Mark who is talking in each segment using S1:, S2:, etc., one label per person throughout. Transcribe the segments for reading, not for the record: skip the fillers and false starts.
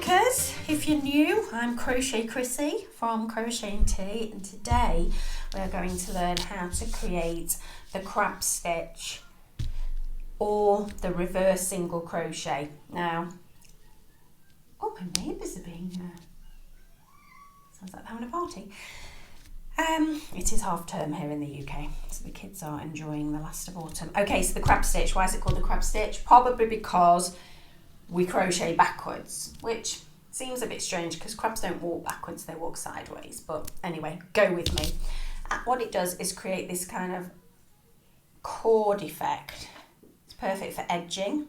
S1: makers, if you're new, I'm Crochet Chrissy from Crochet & Tea, and today we're going to learn how to create the crab stitch or the reverse single crochet. Now, oh, my neighbours are being sounds like they're having a party. It is half term here in the UK, so the kids are enjoying the last of autumn. Okay, so the crab stitch, why is it called the crab stitch? Probably because we crochet backwards, which seems a bit strange because crabs don't walk backwards, they walk sideways. But anyway, go with me. What it does is create this kind of cord effect. It's perfect for edging,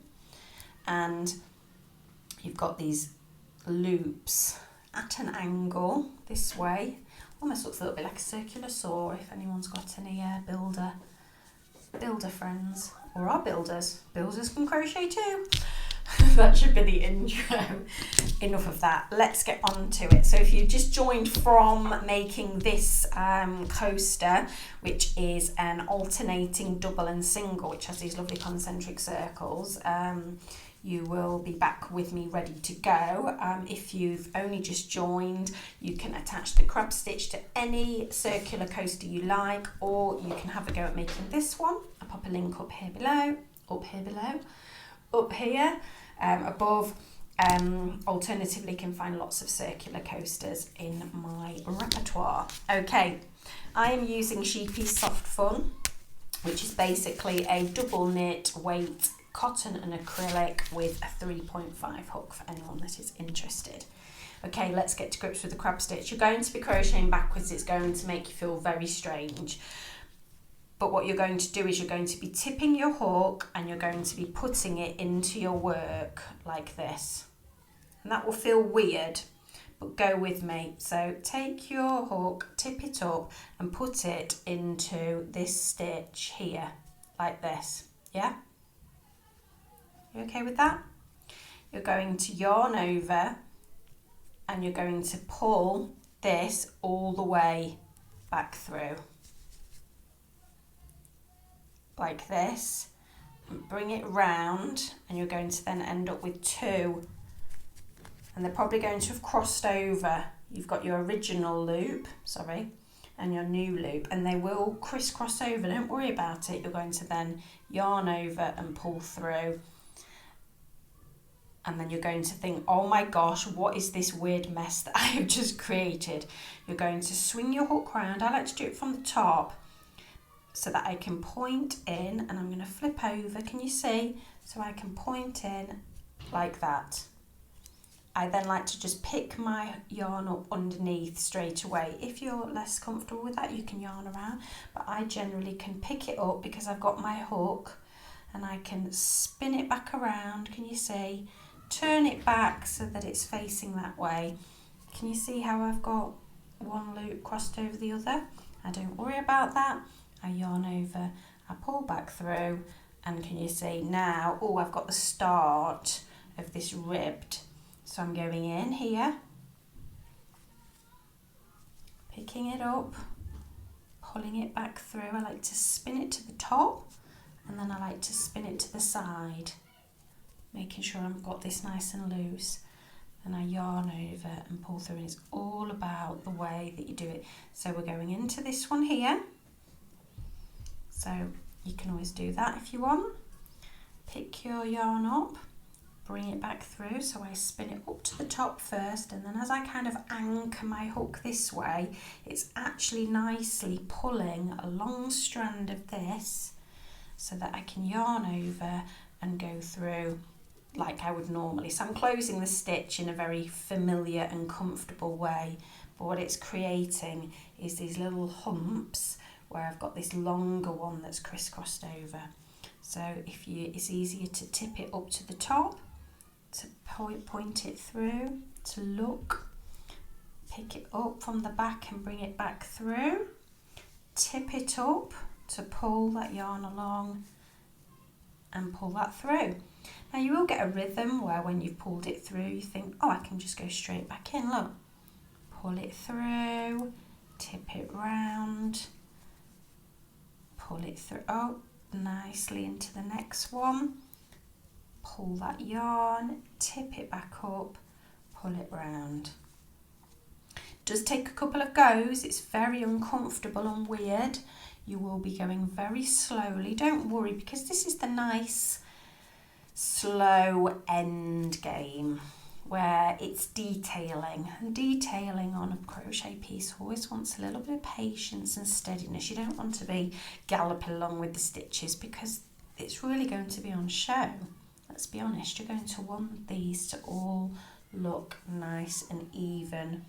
S1: and you've got these loops at an angle this way. Almost looks a little bit like a circular saw if anyone's got any builder friends, or are builders. Builders can crochet too. That should be the intro. Enough of that. Let's get on to it. So if you just joined from making this coaster, which is an alternating double and single, which has these lovely concentric circles, you will be back with me ready to go. If you've only just joined, you can attach the crab stitch to any circular coaster you like, or you can have a go at making this one. I'll pop a link up here below, up here, above. Alternatively, you can find lots of circular coasters in my repertoire. Okay, I am using Sheepy Soft Fun, which is basically a double knit weight cotton and acrylic with a 3.5 hook for anyone that is interested. Okay, let's get to grips with the crab stitch. You're going to be crocheting backwards. It's going to make you feel very strange. But what you're going to do is you're going to be tipping your hook and you're going to be putting it into your work like this. And that will feel weird, but go with me. So take your hook, tip it up and put it into this stitch here, like this, yeah? You okay with that? You're going to yarn over and you're going to pull this all the way back through. Like this, and bring it round, and you're going to then end up with two, and they're probably going to have crossed over. You've got your original loop, and your new loop, and they will crisscross over. Don't worry about it. You're going to then yarn over and pull through, and then you're going to think, oh my gosh, what is this weird mess that I have just created? You're going to swing your hook round. I like to do it from the top, so that I can point in, and I'm going to flip over, can you see? So I can point in like that. I then like to just pick my yarn up underneath straight away. If you're less comfortable with that, you can yarn around, but I generally can pick it up because I've got my hook, and I can spin it back around, can you see? Turn it back so that it's facing that way. Can you see how I've got one loop crossed over the other? I don't worry about that. I yarn over, I pull back through, and can you see now, oh, I've got the start of this ribbed. So I'm going in here, picking it up, pulling it back through. I like to spin it to the top, and then I like to spin it to the side, making sure I've got this nice and loose. Then I yarn over and pull through, and it's all about the way that you do it. So we're going into this one here. So you can always do that if you want. Pick your yarn up, bring it back through. So I spin it up to the top first, and then as I kind of anchor my hook this way, it's actually nicely pulling a long strand of this so that I can yarn over and go through like I would normally. So I'm closing the stitch in a very familiar and comfortable way, but what it's creating is these little humps where I've got this longer one that's crisscrossed over. So it's easier to tip it up to the top, to point it through, to look, pick it up from the back and bring it back through, tip it up to pull that yarn along and pull that through. Now you will get a rhythm where when you've pulled it through you think, oh, I can just go straight back in, look. Pull it through, tip it round, pull it through, oh, nicely into the next one, pull that yarn, tip it back up, pull it round. Does take a couple of goes. It's very uncomfortable and weird. You will be going very slowly. Don't worry, because this is the nice slow end game where it's detailing, and detailing on a crochet piece always wants a little bit of patience and steadiness. You don't want to be galloping along with the stitches because it's really going to be on show. Let's be honest, you're going to want these to all look nice and even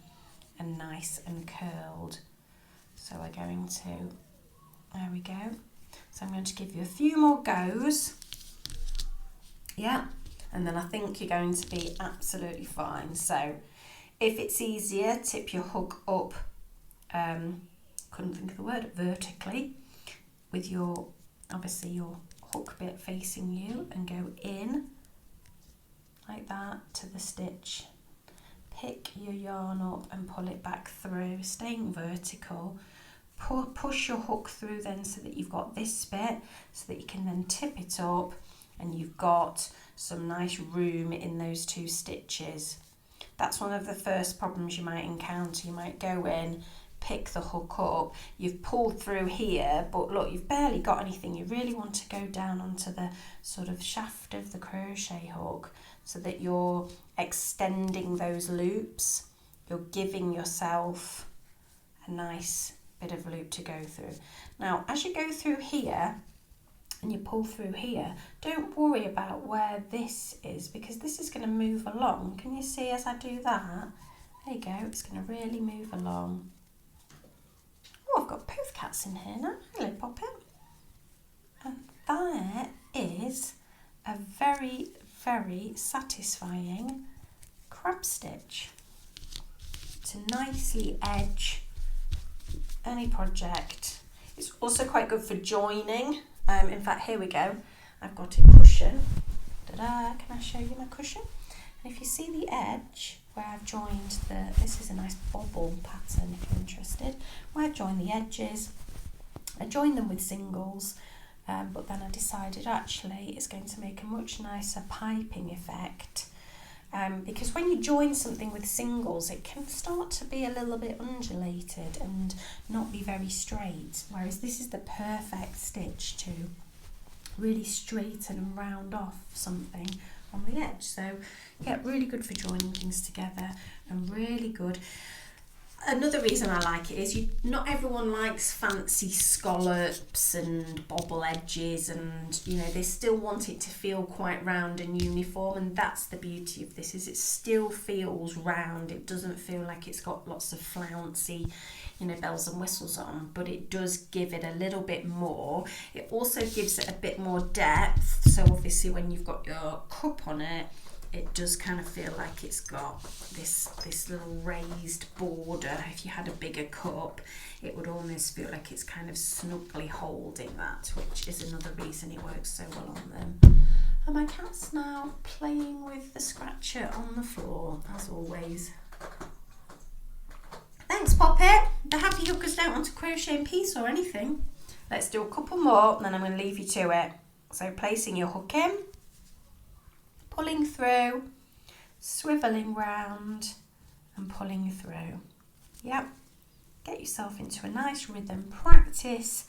S1: and nice and curled. So we're going to, there we go. So I'm going to give you a few more goes. Yeah, and then I think you're going to be absolutely fine. So if it's easier, tip your hook up, couldn't think of the word, vertically, with your, obviously your hook bit facing you, and go in like that to the stitch. Pick your yarn up and pull it back through, staying vertical. Push your hook through then so that you've got this bit, so that you can then tip it up and you've got some nice room in those two stitches. That's one of the first problems you might encounter. You might go in, pick the hook up, you've pulled through here, but look, you've barely got anything. You really want to go down onto the sort of shaft of the crochet hook so that you're extending those loops. You're giving yourself a nice bit of loop to go through. Now, as you go through here and you pull through here, don't worry about where this is, because this is going to move along. Can you see as I do that? There you go, it's going to really move along. Oh, I've got both cats in here now. Hello, Poppet. And that is a very, very satisfying crab stitch to nicely edge any project. It's also quite good for joining. In fact, here we go. I've got a cushion. Ta-da! Can I show you my cushion? And if you see the edge where I've joined this is a nice bobble pattern if you're interested, where I've joined the edges. I joined them with singles, but then I decided actually it's going to make a much nicer piping effect. Because when you join something with singles, it can start to be a little bit undulated and not be very straight, whereas this is the perfect stitch to really straighten and round off something on the edge. So yeah, really good for joining things together and really good. Another reason I like it is not everyone likes fancy scallops and bobble edges, and they still want it to feel quite round and uniform, and that's the beauty of this, is it still feels round. It doesn't feel like it's got lots of flouncy bells and whistles on, but it does give it a little bit more. It also gives it a bit more depth, so obviously when you've got your cup on it, it does kind of feel like it's got this little raised border. If you had a bigger cup, it would almost feel like it's kind of snugly holding that, which is another reason it works so well on them. And my cat's now playing with the scratcher on the floor, as always. Thanks, Poppet. The happy hookers don't want to crochet in peace or anything. Let's do a couple more, and then I'm going to leave you to it. So placing your hook in, pulling through, swiveling round and pulling through. Yep, get yourself into a nice rhythm. Practice.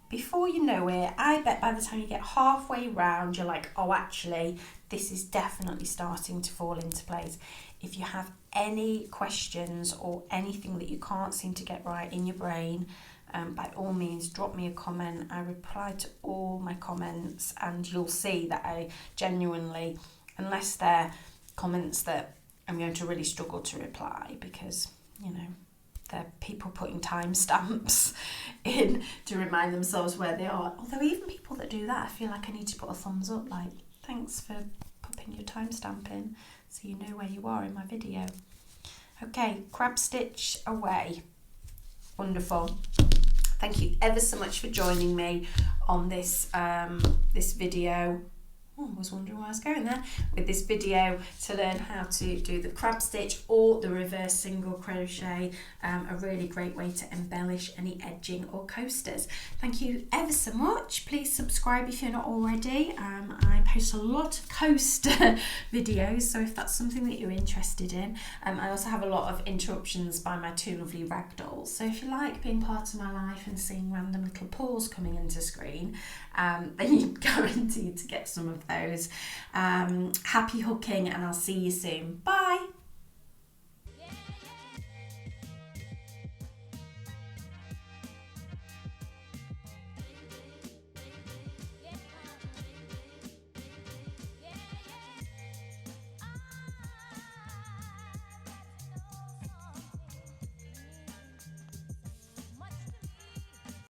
S1: Before you know it, I bet by the time you get halfway round, you're like, oh, actually, this is definitely starting to fall into place. If you have any questions or anything that you can't seem to get right in your brain, by all means, drop me a comment. I reply to all my comments, and you'll see that I genuinely, unless they're comments that I'm going to really struggle to reply, because, they're people putting timestamps in to remind themselves where they are. Although even people that do that, I feel like I need to put a thumbs up, like, thanks for popping your timestamp in so you know where you are in my video. Okay, crab stitch away. Wonderful. Thank you ever so much for joining me on this this video. I was wondering where I was going there with this video to learn how to do the crab stitch or the reverse single crochet. A really great way to embellish any edging or coasters. Thank you ever so much. Please subscribe if you're not already. I post a lot of coaster videos, so if that's something that you're interested in. I also have a lot of interruptions by my two lovely ragdolls, so if you like being part of my life and seeing random little paws coming into screen, then you're guaranteed to get some of those. Happy hooking, and I'll see you soon. Bye.